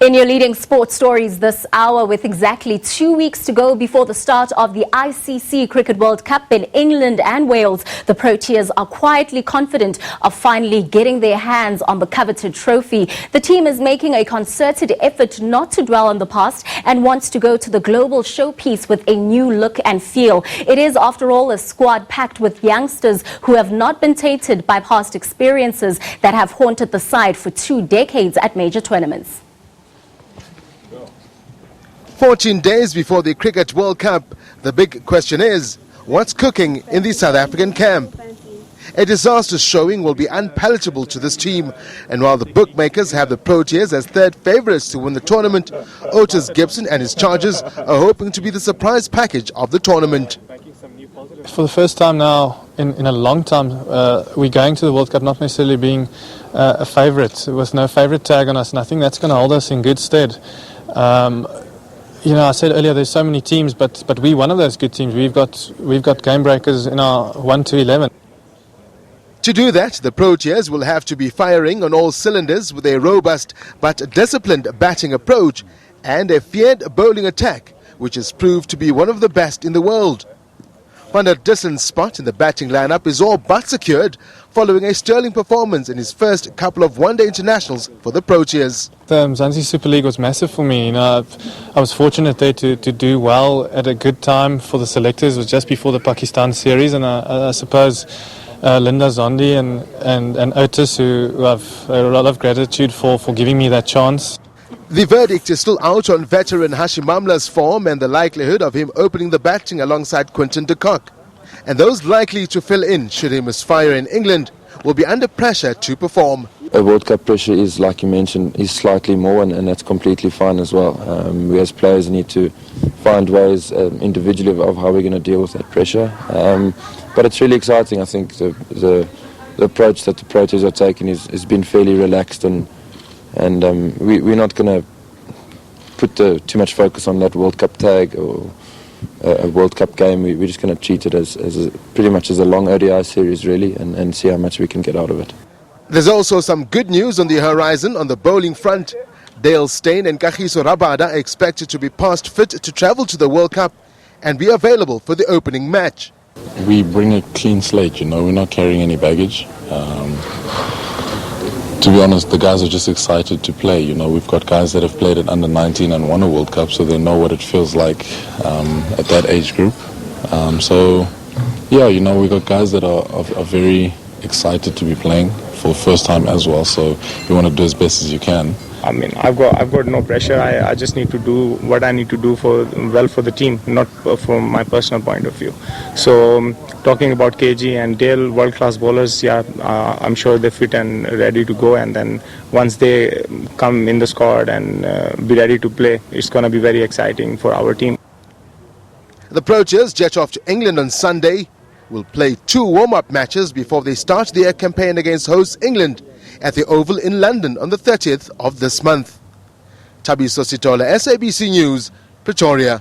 In your leading sports stories this hour, with exactly 2 weeks to go before the start of the ICC Cricket World Cup in England and Wales, the Proteas are quietly confident of finally getting their hands on the coveted trophy. The team is making a concerted effort not to dwell on the past and wants to go to the global showpiece with a new look and feel. It is, after all, a squad packed with youngsters who have not been tainted by past experiences that have haunted the side for 2 decades at major tournaments. 14 days before the Cricket World Cup, the big question is, what's cooking in the South African camp? A disastrous showing will be unpalatable to this team, and while the bookmakers have the Proteas as third favourites to win the tournament, Otis Gibson and his charges are hoping to be the surprise package of the tournament. For the first time now in a long time, we're going to the World Cup not necessarily being a favourite, with no favourite tag on us, and I think that's going to hold us in good stead. You know, I said earlier there's so many teams, but we're one of those good teams. We've got game breakers in our 1 to 11. To do that, the Proteas will have to be firing on all cylinders with a robust but disciplined batting approach and a feared bowling attack, which has proved to be one of the best in the world. Van der Dissen's spot in the batting lineup is all but secured following a sterling performance in his first couple of one-day internationals for the Proteas. The Mzansi Super League was massive for me. You know, I was fortunate there to do well at a good time for the selectors. It was just before the Pakistan series, and I suppose Linda Zondi and Otis, who have a lot of gratitude for giving me that chance. The verdict is still out on veteran Hashim Amla's form and the likelihood of him opening the batting alongside Quinton de Kock. And those likely to fill in should he misfire in England will be under pressure to perform. A World Cup pressure is, like you mentioned, is slightly more, and that's completely fine as well. We as players need to find ways individually of how we're going to deal with that pressure. But it's really exciting. I think the approach that the Proteas are taking has been fairly relaxed, and we're not going to put too much focus on that World Cup tag or a World Cup game. We're just going to treat it as pretty much as a long ODI series, really, and see how much we can get out of it. There's also some good news on the horizon on the bowling front. Dale Steyn and Kagiso Rabada are expected to be past fit to travel to the World Cup and be available for the opening match. We bring a clean slate, you know, we're not carrying any baggage. To be honest, the guys are just excited to play. You know, we've got guys that have played at under 19 and won a World Cup, so they know what it feels like at that age group. So, yeah, you know, we've got guys that are very excited to be playing for the first time as well, so you want to do as best as you can. I mean, I've got no pressure. I just need to do what I need to do for the team, not from my personal point of view. So, talking about KG and Dale, world-class bowlers, yeah, I'm sure they're fit and ready to go. And then once they come in the squad and be ready to play, it's going to be very exciting for our team. The Proteas jet off to England on Sunday, will play 2 warm-up matches before they start their campaign against host England at the Oval in London on the 30th of this month. Tabiso Sitola, SABC News, Pretoria.